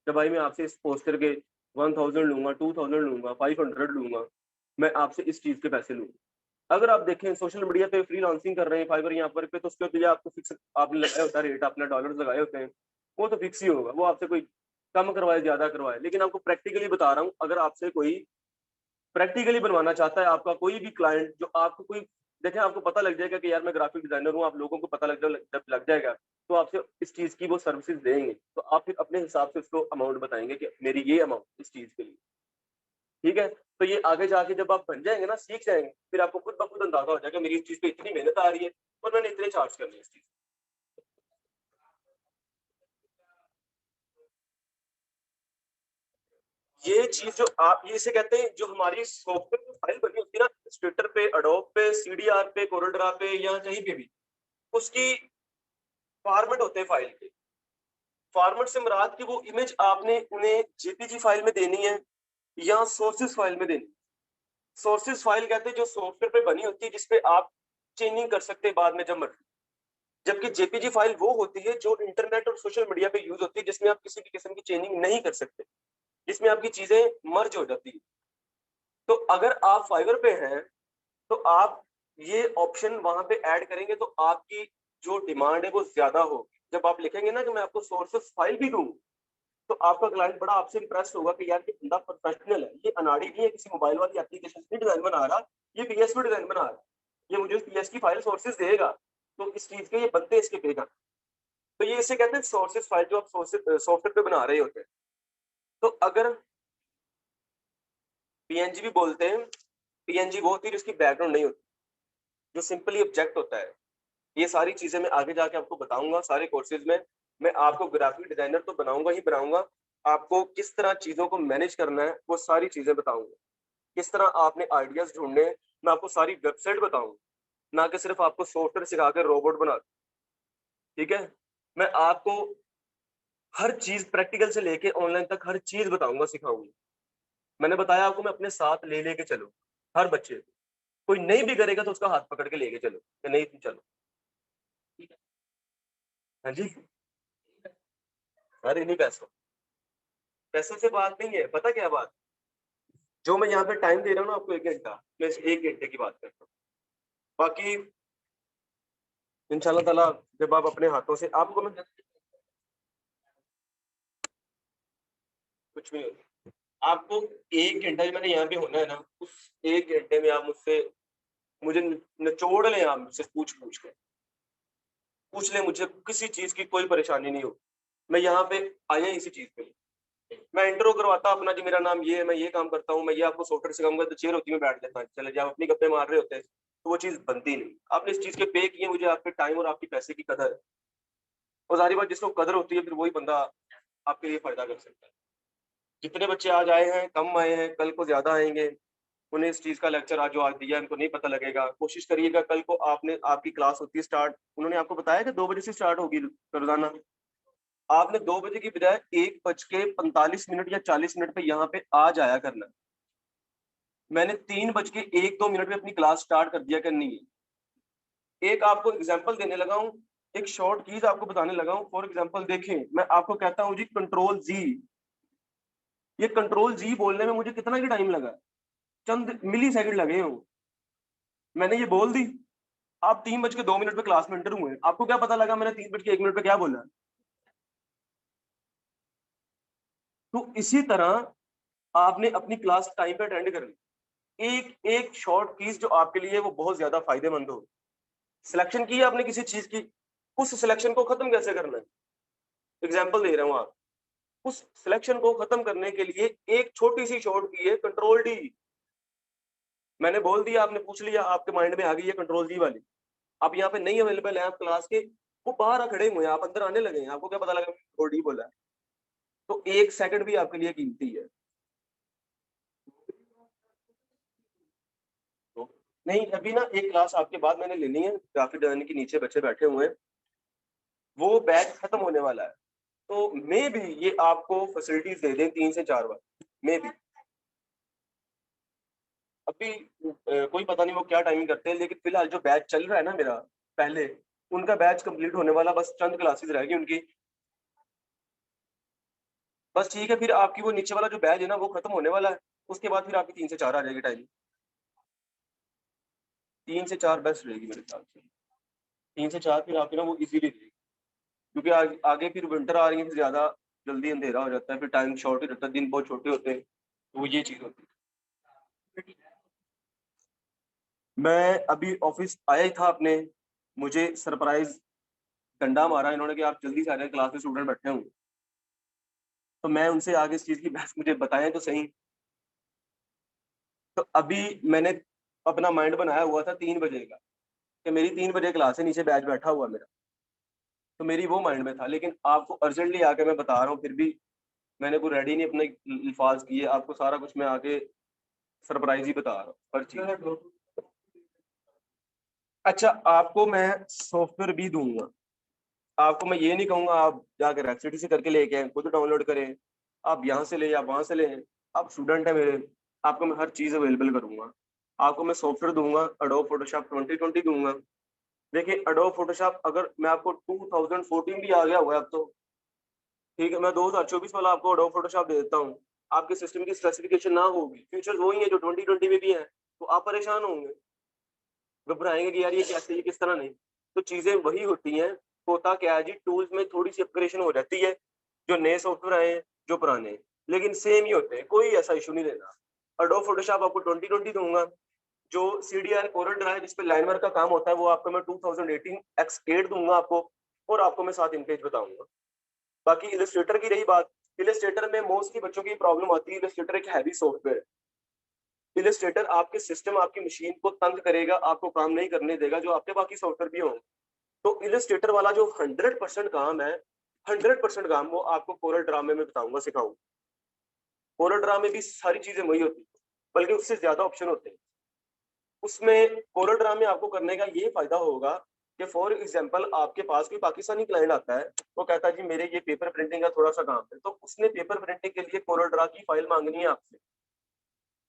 कि भाई मैं आपसे इस पोस्टर के 1000 लूँगा, 2000 लूँगा, 500 लूँगा, मैं आपसे इस चीज़ के पैसे लूँगा। अगर आप देखें सोशल मीडिया पे फ्रीलांसिंग कर रहे हैं, फाइवर या अपवर्क पे, तो उसके लिए आपको फिक्स आपने लगाया होता है रेट, आपने डॉलर्स लगाए होते हैं, वो तो फिक्स ही होगा, वो आपसे कोई कम करवाए, ज़्यादा करवाए। लेकिन आपको प्रैक्टिकली बता रहा हूँ, अगर आपसे कोई प्रैक्टिकली बनवाना चाहता है, आपका कोई भी क्लाइंट जो आपको कोई देखें, आपको पता लग जाएगा कि यार मैं ग्राफिक डिज़ाइनर हूँ, आप लोगों को पता जब लग जाएगा, तो आपसे इस चीज़ की वो सर्विसेज़ देंगे। तो आप फिर अपने हिसाब से उसको अमाउंट बताएँगे कि मेरी ये अमाउंट इस चीज़ के लिए, ठीक है? तो ये आगे जाके जब आप बन जाएँगे ना, सीख जाएँगे, फिर आपको खुद ब खुद अंदाज़ा हो जाएगा मेरी इस चीज़ पे इतनी मेहनत आ रही है और मैंने इतने चार्ज करने हैं इस चीज़। ये चीज़ जो आप ये इसे कहते हैं, जो हमारी सॉफ्टवेयर में फाइल बनी होती है ना, इलस्ट्रेटर पे, एडोब पे, सीडीआर पे, कोरलड्रा पे या कहीं पे भी, उसकी फॉर्मेट होते हैं फाइल के। फॉर्मेट से मुराद कि वो इमेज आपने उन्हें जेपीजी फाइल में देनी है या सोर्सेस फाइल में देनी। सोर्सेस फाइल कहते हैं जो सॉफ्टवेयर पे बनी होती है, जिसपे आप चेंजिंग कर सकते हैं बाद में जब मर्जी। जबकि जेपीजी फाइल वो होती है जो इंटरनेट और सोशल मीडिया पे यूज होती है, जिसमें आप किसी भी किस्म की चेंजिंग नहीं कर सकते, जिसमें आपकी चीजें मर्ज हो जाती है। तो अगर आप फाइवर पे हैं, तो आप ये ऑप्शन वहां पे ऐड करेंगे, तो आपकी जो डिमांड है वो ज्यादा होगी। जब आप लिखेंगे ना कि मैं आपको सोर्सेस फाइल भी दूं, तो आपका क्लाइंट बड़ा आपसे इंप्रेस्ड होगा कि यार ये बंदा प्रोफेशनल है, ये अनाड़ी नहीं है, किसी मोबाइल वाली एप्लीकेशन से डिजाइन बना रहा, ये पीएस पे डिजाइन बना रहा है, ये मुझे पीएस की फाइल सोर्सेज देगा, तो इस चीज के ये बनते इसके पेज आने। तो ये इसे कहते हैं सोर्सेज फाइल, जो आप सोर्सेज सॉफ्टवेयर पे बना रहे होते हैं। तो अगर पीएनजी भी बोलते हैं, पीएनजी वो होती है जिसकी बैकग्राउंड नहीं होती, जो सिंपली ऑब्जेक्ट होता है। ये सारी चीजें मैं आगे जाके आपको बताऊंगा सारे कोर्सेज में। मैं आपको ग्राफिक डिजाइनर तो बनाऊंगा ही बनाऊंगा, आपको किस तरह चीजों को मैनेज करना है वो सारी चीजें बताऊंगा। किस तरह आपने आइडियाज ढूंढने हैं, मैं आपको सारी वेबसाइट बताऊंगा, ना कि सिर्फ आपको सॉफ्टवेयर सिखा कर रोबोट बना दूं, ठीक है? मैं आपको हर चीज प्रैक्टिकल से लेके ऑनलाइन तक हर चीज बताऊंगा, सिखाऊंगा। मैंने बताया आपको, मैं अपने साथ ले लेके चलो हर बच्चे को। कोई नहीं भी करेगा तो उसका हाथ पकड़ के लेके चलो कि नहीं तुम चलो। हाँ जी, अरे नहीं, पैसों पैसों से बात नहीं है, पता क्या बात, जो मैं यहाँ पे टाइम दे रहा हूँ ना आपको 1 घंटा, मैं इस 1 घंटे की बात करता हूँ। बाकी इंशाल्लाह ताला जब आप अपने हाथों से, आपको मैं कुछ भी नहीं, आपको 1 घंटा जो मैंने यहाँ पे होना है ना, उस 1 घंटे में आप मुझसे, मुझे निचोड़ लें, आप मुझसे पूछ-पूछ के। पूछ लें मुझे, किसी चीज़ की कोई परेशानी नहीं होगी। मैं यहाँ पे आया इसी चीज़ के लिए। मैं इंट्रो करवाता अपना कि मेरा नाम ये है, मैं ये काम करता हूँ, मैं ये आपको सॉफ्टवेयर सिखाऊँगा, तो चेयर होती है, मैं बैठ जाता। चले जी, आप अपनी गप्पे मार रहे होते, तो वो चीज़ बनती नहीं। आपने इस चीज़ के पे किए, मुझे आपके टाइम और आपके पैसे की कदर है। और ज़ाहिर बात, जिसको कदर होती है, फिर वही बंदा आपके लिए फ़ायदा कर सकता है। जितने बच्चे आज आए हैं, कम आए हैं, कल को ज़्यादा आएँगे। उन्हें इस चीज़ का लेक्चर आज जो आज दिया है, उनको नहीं पता लगेगा। कोशिश करिएगा, कल को आपकी क्लास होती है स्टार्ट, उन्होंने आपको बताया कि 2 बजे से स्टार्ट होगी रोज़ाना। आपने 2 बजे की बजाय 1 बज के 45 मिनट या 40 मिनट पे यहाँ पे आ जाया करना है। मैंने 3 बज के 1-2 मिनट में अपनी क्लास स्टार्ट कर दिया करनी है। एक आपको एग्ज़ाम्पल देने लगा हूँ, एक शॉर्ट कीज़ आपको बताने लगा हूँ। फॉर एग्ज़ाम्पल देखें, मैं आपको कहता हूँ जी कंट्रोल ज़ी, ये कंट्रोल ज़ी बोलने में मुझे कितना ही टाइम लगा है, चंद मिलीसेकंड लगे हों। मैंने ये बोल दी, आप 3 बज के 2 मिनट पे क्लास में एंटर हुए। आपको क्या पता लगा मैंने 3 बज के 1 मिनट पे क्या बोला? तो इसी तरह आपने अपनी क्लास टाइम पे अटेंड करनी। एक एक शॉर्ट कीज़ जो आपके लिए वो बहुत ज़्यादा फ़ायदेमंद हो। सिलेक्शन की है आपने किसी चीज़ की, उस सिलेक्शन को खत्म कैसे करना है? एग्ज़ाम्पल दे रहा हूँ आप। उस सिलेक्शन को खत्म करने के लिए एक छोटी-सी शॉर्ट की है कंट्रोल डी। मैंने बोल दिया, आपने पूछ लिया, आपके माइंड में आ गई है कंट्रोल डी वाली। आप यहाँ पे नहीं अवेलेबल हैं, आप क्लास के, वो बाहर खड़े हुए हैं, आप अंदर आने लगे हैं, आपको क्या पता लगा कंट्रोल डी बोला है? तो 1 सेकंड भी आपके लिए कीमती है। तो नहीं, अभी ना एक क्लास आपके बाद मैंने लेनी है, ग्राफिक डिज़ाइनिंग के नीचे बच्चे बैठे हुए हैं, वो बैच खत्म होने वाला है। तो मेबी ये आपको फैसिलिटीज़ दे दें 3 से 4 बार, मेबी। अभी कोई पता नहीं वो क्या टाइमिंग करते हैं, लेकिन फिलहाल जो बैच चल रहा है ना मेरा, पहले, उनका बैच कंप्लीट होने वाला, बस चंद क्लासेस रह गई उनकी। बस ठीक है, फिर आपकी वो नीचे वाला जो बैच है ना, वो खत्म होने वाला है। उसके बाद फिर आपकी 3 से 4 आ जाएगी टाइमिंग। 3 से 4 बेस्ट रहेगी मेरे ख्याल से। 3 से 4 फिर आपकी ना वो ईज़िली रहेगी, क्योंकि आगे फिर विंटर आ रही है, फिर ज़्यादा जल्दी अंधेरा हो जाता है, फिर टाइम शॉर्ट हो जाता है, दिन बहुत छोटे होते हैं, तो वो ये चीज़ होती है। मैं अभी ऑफ़िस आया ही था अपने, मुझे सरप्राइज़ डंडा मारा इन्होंने कि आप जल्दी से आ जाएँ, क्लास में स्टूडेंट बैठे होंगे। तो मैं उनसे आगे इस चीज़ की बहस, मुझे बताएँ तो सही। तो अभी मैंने अपना माइंड बनाया हुआ था 3 बजे का, कि मेरी 3 बजे क्लास है, नीचे बैच बैठा हुआ है मेरा। तो मेरी वो माइंड में था, लेकिन आपको अर्जेंटली आके मैं बता रहा हूँ, फिर भी मैंने कोई रेडी नहीं अपने अल्फाज़ किए, आपको सारा कुछ मैं आके सरप्राइज़ ही बता रहा हूँ, हर चीज़। अच्छा, आपको मैं सॉफ्टवेयर भी दूँगा। आपको मैं ये नहीं कहूँगा आप जाके रेक्सिटी से करके लेके आएँ, खुद डाउनलोड करें। आप यहाँ से लें या वहाँ से लें, आप स्टूडेंट हैं मेरे, आपको मैं हर चीज़ अवेलेबल करूँगा। आपको मैं सॉफ्टवेयर दूँगा, एडोब फ़ोटोशॉप 2020 दूँगा। देखिए, एडोब फ़ोटोशॉप अगर मैं आपको 2014 भी आ गया हुआ है अब तो, ठीक है, मैं 2024 वाला आपको एडोब फ़ोटोशॉप दे देता हूँ। आपके सिस्टम की स्पेसिफ़िकेशन ना होगी, फीचर्स वही हैं जो 2020 में भी हैं, तो आप परेशान होंगे, घबराएँगे कि यार ये कैसे, ये किस तरह नहीं। तो चीज़ें वही होती हैं, होता क्या है जी, टूल्स में थोड़ी-सी अपग्रेडेशन हो जाती है, जो नए सॉफ्टवेयर आए हैं, जो पुराने हैं, लेकिन सेम ही होते हैं, कोई ऐसा इश्यू नहीं लेना। एडोब फ़ोटोशॉप आपको 2020 दूँगा, जो सीडीआर कोरल ड्रा है, जिस पे लाइन वर्क का काम होता है, वो आपको मैं 2018 X8 दूँगा आपको, और आपको मैं 7 इन पेज बताऊँगा। बाकी इलस्ट्रेटर की रही बात, इलस्ट्रेटर में मोस्टली बच्चों की प्रॉब्लम आती है, इलस्ट्रेटर एक हैवी सॉफ्टवेयर है। इलस्ट्रेटर आपके सिस्टम, आपकी मशीन को तंग करेगा, आपको काम नहीं करने देगा, जो आपके बाकी सॉफ्टवेयर भी होंगे। तो इलस्ट्रेटर वाला जो 100% काम है, 100% काम वो आपको कोरल ड्रा में मैं बताऊँगा, सिखाऊँगा। कोरल ड्रा में भी सारी चीज़ें वही होती हैं, बल्कि उससे ज़्यादा ऑप्शन होते हैं। उसमें कोरल ड्रा में आपको करने का ये फ़ायदा होगा कि फॉर एग्ज़ाम्पल आपके पास कोई पाकिस्तानी क्लाइंट आता है, वो कहता है जी मेरे ये पेपर प्रिंटिंग का थोड़ा-सा काम है, तो उसने पेपर प्रिंटिंग के लिए कोरल ड्रा की फ़ाइल माँगनी है आपसे।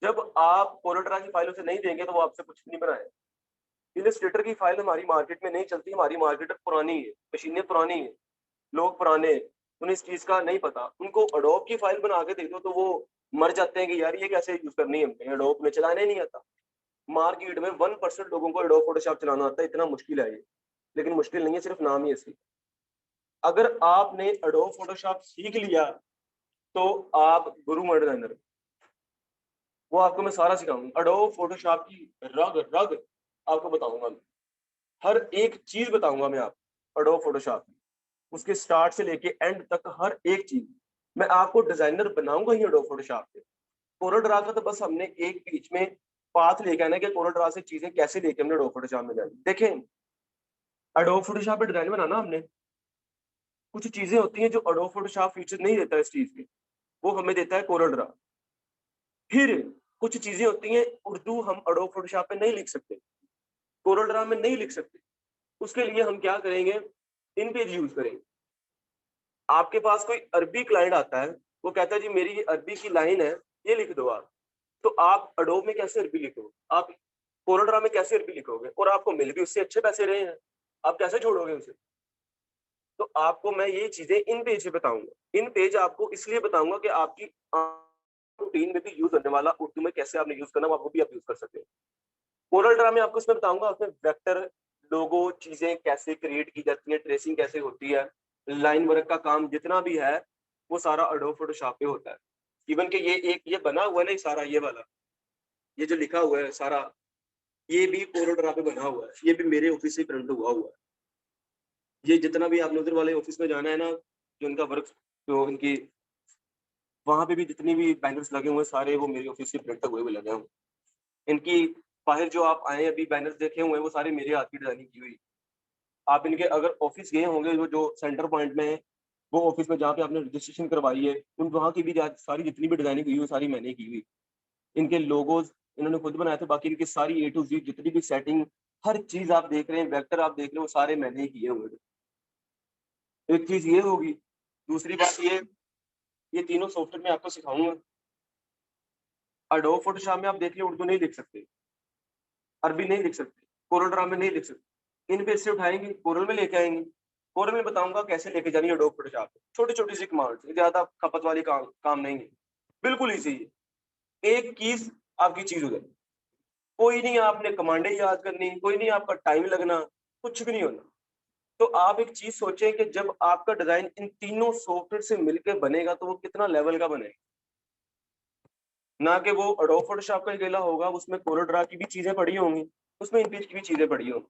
जब आप कोरल ड्रा की फ़ाइल उसे नहीं देंगे, तो वो आपसे कुछ नहीं बनाएगा। इलस्ट्रेटर की फ़ाइल हमारी मार्केट में नहीं चलती, हमारी मार्केट पुरानी है, मशीनें पुरानी हैं, लोग पुराने हैं, उन्हें इस चीज़ का नहीं पता। उनको एडोब की फ़ाइल बना के दे दो, तो वो मर जाते हैं कि यार ये कैसे यूज़ करनी है हमने, एडोब में चलाना ही नहीं आता। मार्केट में 1% लोगों को एडोब फोटोशॉप चलाना आता है, इतना मुश्किल है ये, लेकिन मुश्किल नहीं है, सिर्फ नाम ही है इसकी। अगर आपने एडोब फोटोशॉप सीख लिया तो आप गुरु हैं डिजाइनर। वो आपको मैं सारा सिखाऊंगा, एडोब फोटोशॉप की रग रग आपको बताऊंगा मैं, हर एक चीज बताऊंगा मैं आपको एडोब फोटोशॉप की, उसके स्टार्ट से लेके एंड तक हर एक चीज। मैं आपको डिजाइनर बनाऊंगा ही एडोब फोटोशॉप पे। कोरल ड्रा का तो बस हमने एक बीच में पाथ लेके आना कि कोरल ड्रा से चीजें कैसे लेके हमने एडोब फोटोशॉप में जानी। देखें, एडोब फोटोशॉप पे डिजाइन बनाना हमने, कुछ चीजें होती हैं जो एडोब फोटोशॉप फीचर नहीं देता इस चीज के, वो हमें देता है कोरल ड्रा। फिर कुछ चीजें होती हैं उर्दू हम एडोब फोटोशॉप पे नहीं लिख सकते, कोरल ड्रा में नहीं लिख सकते, उसके लिए हम क्या करेंगे, इन पेज यूज करेंगे। आपके पास कोई अरबी क्लाइंट आता है, वो कहता है जी मेरी ये अरबी की लाइन है, ये लिख दो आप, तो आप एडोब में कैसे अरबी लिखोगे, आप कोरल ड्रा में कैसे अरबी लिखोगे, और आपको मिल भी उससे अच्छे पैसे रहे हैं, आप कैसे छोड़ोगे उसे। तो आपको मैं ये चीजें इन पेज पे बताऊंगा, इन पेज आपको इसलिए बताऊंगा कि आपकी रूटीन में भी यूज होने वाला उर्दू में कैसे आपने यूज करना, वो भी आप यूज कर सकते हैं। कोरल ड्रा में आपको इसमें बताऊंगा, उसमें वेक्टर, लोगो, चीजें कैसे क्रिएट की जाती है, ट्रेसिंग कैसे होती है, लाइन वर्क का काम जितना भी है वो सारा एडोब फोटोशॉप पे होता है। इवन कि ये एक ये बना हुआ है ना, ये सारा ये वाला, ये जो लिखा हुआ है सारा, ये भी कोरल ड्रा पे बना हुआ है, ये भी मेरे ऑफिस से प्रिंट हुआ हुआ है। ये जितना भी आपने उधर वाले ऑफिस में जाना है ना, जो उनका वर्क, जो उनकी वहां पे भी जितनी भी बैनर्स लगे हुए हैं सारे वो मेरे ऑफिस से प्रिंट हुए हुए लगे हुए हैं। इनकी बाहर जो आप आए अभी बैनर्स देखे हुए हैं वो सारे मेरे हाथ की डिजाइनिंग की हुई। आप इनके अगर ऑफिस गए होंगे, वो जो सेंटर पॉइंट में है, वो ऑफिस में जहाँ पे आपने रजिस्ट्रेशन करवाई है, उन वहाँ की भी सारी जितनी भी डिजाइनिंग हुई है वो सारी मैंने की हुई। इनके लोगोज इन्होंने खुद बनाए थे, बाकी इनकी सारी ए टू जी जितनी भी सेटिंग, हर चीज आप देख रहे हैं, वेक्टर आप देख रहे हो, वो सारे मैंने ही किए हुए थे। एक चीज ये होगी, दूसरी बात ये तीनों सॉफ्टवेयर मैं आपको सिखाऊंगा। एडोब फोटोशॉप में आप देखिए उर्दू नहीं लिख सकते, अरबी नहीं लिख सकते, कोरल ड्रा में नहीं लिख सकते, इन पेज से उठाएंगे कोरल में लेके आएंगे। कोरल में बताऊंगा कैसे लेके जानी है एडोब फोटोशॉप, छोटी छोटी सी कमांड, ज्यादा खपत वाली काम नहीं है, बिल्कुल इजी है, एक कीज आपकी चीज हो जाए। कोई नहीं आपने कमांडें याद करनी, कोई नहीं आपका टाइम लगना, कुछ भी नहीं होना। तो आप एक चीज सोचें कि जब आपका डिजाइन इन तीनों सॉफ्टवेयर से मिलकर बनेगा तो वो कितना लेवल का बनेगा। ना कि वो एडोब फोटोशॉप का अकेला होगा, उसमें कोरल ड्रा की भी चीजें पड़ी होंगी, उसमें इनपेज की भी चीजें पड़ी होंगी।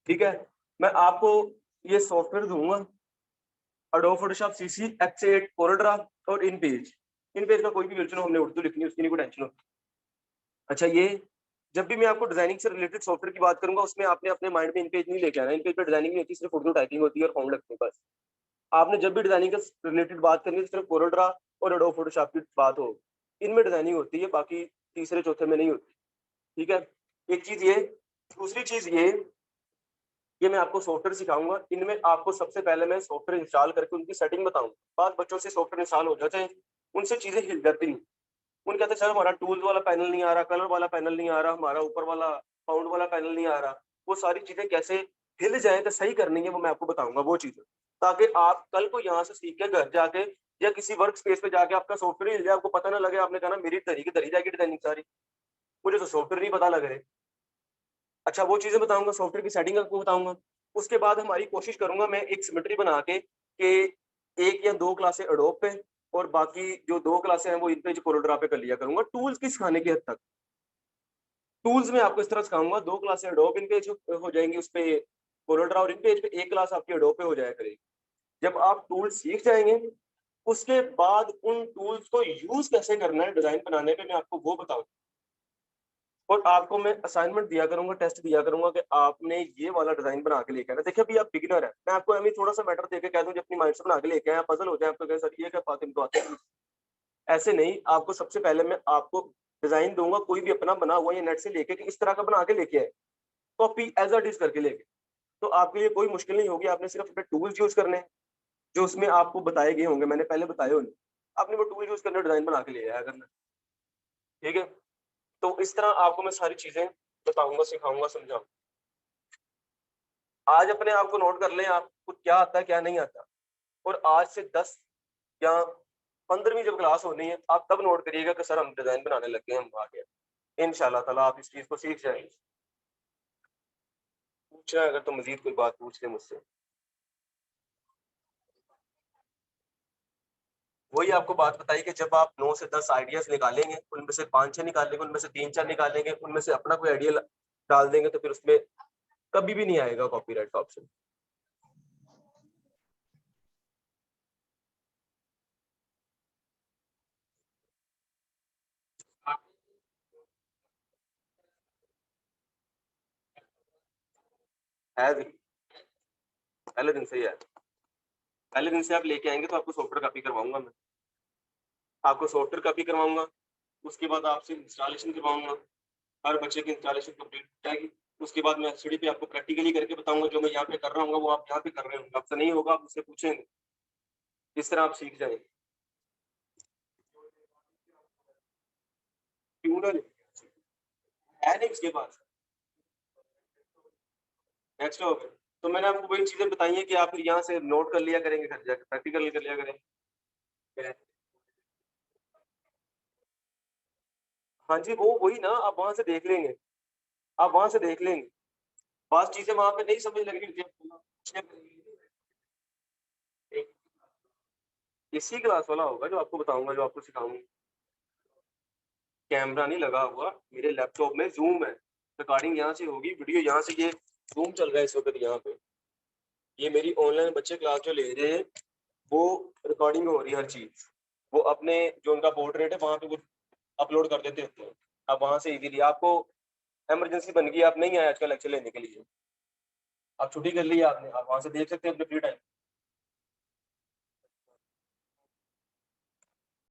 ठीक है, मैं आपको ये सॉफ्टवेयर दूंगा, एडोब फोटोशॉप सीसी, एक्स8, कोरल ड्रा और इन पेज का कोई भी वर्जन हमने उर्दू लिखनी है, उसकी नहीं कोई टेंशन होती। अच्छा, ये जब भी मैं आपको डिजाइनिंग से रिलेटेड सॉफ्टवेयर की बात करूंगा, उसमें आपने अपने माइंड में इन पेज नहीं लेके आना, इन पेज पे डिजाइनिंग नहीं होती, सिर्फ उर्दू टाइपिंग होती है और फॉर्म लगते हैं बस। आपने जब भी डिजाइनिंग के रिलेटेड बात करनी है, तो सिर्फ कोरल ड्रा और एडोब फोटोशॉप की बात हो, इनमें डिजाइनिंग होती है, बाकी तीसरे चौथे में नहीं होती। ठीक है, एक चीज ये, दूसरी चीज ये मैं आपको सॉफ्टवेयर सिखाऊंगा, इनमें आपको सबसे पहले मैं सॉफ्टवेयर इंस्टॉल करके उनकी सेटिंग बताऊंगा। बाद बच्चों से सॉफ्टवेयर इंस्टॉल हो जाते हैं, उनसे चीजें हिल जाती नहीं, उन कहते हैं सर हमारा टूल वाला पैनल नहीं आ रहा, कलर वाला पैनल नहीं आ रहा, हमारा ऊपर वाला फाउंड वाला पैनल नहीं आ रहा। वो सारी चीजें कैसे हिल जाए तो सही करनी है, वो मैं आपको बताऊंगा वो चीजें, ताकि आप कल को यहाँ से सीख के घर जाके या किसी वर्क स्पेस पे जाके आपका सॉफ्टवेयर हिल जाए, आपको पता ना लगे, आपने कहा ना मेरी धरी जाएगी डिजाइनिंग सारी, मुझे तो सॉफ्टवेयर नहीं पता लग रहे। अच्छा, वो चीजें बताऊंगा, सॉफ्टवेयर की सेटिंग आपको बताऊंगा। उसके बाद हमारी कोशिश करूंगा मैं एक सिमेट्री बना के कि एक या दो क्लासें एडोब पे और बाकी जो दो क्लासें हैं वो इन पे कोरल ड्रा पे कर लिया करूंगा, टूल्स की सिखाने की हद तक। टूल्स में आपको इस तरह सिखाऊंगा, दो क्लासें एडोब इन पे हो जाएंगी, उस पे कोरल ड्रा, और इन पेज पे एक क्लास आपकी एडोब पे हो जाया करेगी। जब आप टूल सीख जाएंगे, उसके बाद उन टूल्स को यूज कैसे करना है डिजाइन बनाने पे मैं आपको वो बताऊंगा, और आपको मैं असाइनमेंट दिया करूंगा, टेस्ट दिया करूंगा कि आपने ये वाला डिजाइन बना के लेके आना। देखिए अभी आप बिगिनर है, मैं आपको अभी थोड़ा सा मैटर देके कह दूं जो अपनी माइंड से बना के लेके आए, पजल हो जाए आपको कहें सर ये क्या फातिम तो आते नहीं। ऐसे नहीं, आपको सबसे पहले मैं आपको डिजाइन दूंगा कोई भी अपना बना हुआ या नेट से लेके कि इस तरह का बना के लेके आए, कॉपी एज अ इट करके लेके, तो आपके लिए कोई मुश्किल नहीं होगी। आपने सिर्फ अपने टूल्स यूज करने हैं जो उसमें आपको बताए गए होंगे, मैंने पहले बताए होंगे, आपने वो टूल यूज करने डिजाइन बना के ले आया करना। ठीक है, तो इस तरह आपको मैं सारी चीजें बताऊंगा, सिखाऊंगा, समझाऊंगा। आज अपने आप को नोट कर लें आपको क्या आता है क्या नहीं आता, और आज से 10 या 15वीं जब क्लास होनी है आप तब नोट करिएगा कि सर हम डिजाइन बनाने लगे हैं, हम आ गए। इंशाल्लाह ताला आप इस चीज को सीख जाएंगे। पूछना है अगर तो मजीद कोई बात पूछ ले मुझसे। वही आपको बात बताई कि जब आप 9 से 10 आइडियाज निकालेंगे, उनमें से 5-6 निकालेंगे, उनमें से 3-4 निकालेंगे, उनमें से अपना कोई आइडिया डाल देंगे, तो फिर उसमें कभी भी नहीं आएगा कॉपीराइट का ऑप्शन। है भी, पहले दिन से ही है। पहले दिन से आप लेके आएंगे तो आपको सॉफ्टवेयर कॉपी करवाऊंगा मैं। आपको सॉफ्टवेयर कॉपी करवाऊंगा, उसके बाद आपसे इंस्टॉलेशन करवाऊंगा। हर बच्चे की इंस्टॉलेशन कंप्लीट हो जाएगी। उसके बाद मैं एचडी पे आपको प्रैक्टिकली करके बताऊंगा, जो मैं यहाँ पे कर रहा हूँ वो आप यहाँ पे कर रहे होंगे। आपसे नहीं होगा, आप मुझसे पूछेंगे, इस तरह आप सीख जाएंगे। क्यों ना, है नहीं उसके पास एक्स्ट्रा हो गया। तो मैंने आपको वही चीजें बताई हैं कि आप फिर यहाँ से नोट कर लिया करेंगे, घर जाकर प्रैक्टिकल कर लिया करेंगे। हाँ जी, वो वही ना, आप वहां से देख लेंगे। आप वहां से देख लेंगे, पास चीजें वहां पे नहीं समझ लगेगी। इसी क्लास वाला होगा जो आपको बताऊंगा, जो आपको सिखाऊंगा। कैमरा नहीं लगा हुआ, मेरे लैपटॉप में जूम है। रिकॉर्डिंग यहाँ से होगी, वीडियो यहाँ से, ये जूम चल रहा है इस वक्त यहाँ पे। ये मेरी ऑनलाइन बच्चे क्लास जो ले रहे हैं, वो रिकॉर्डिंग हो रही है हर चीज। वो अपने जो उनका पोर्ट्रेट है वहां पे वो अपलोड कर देते होते हैं। अब वहां से इजीली आपको इमरजेंसी बन गई, आप नहीं आए आज का लेक्चर लेने के लिए, आप छुट्टी कर ली आपने, आप वहां से देख सकते हैं अपने फ्री टाइम।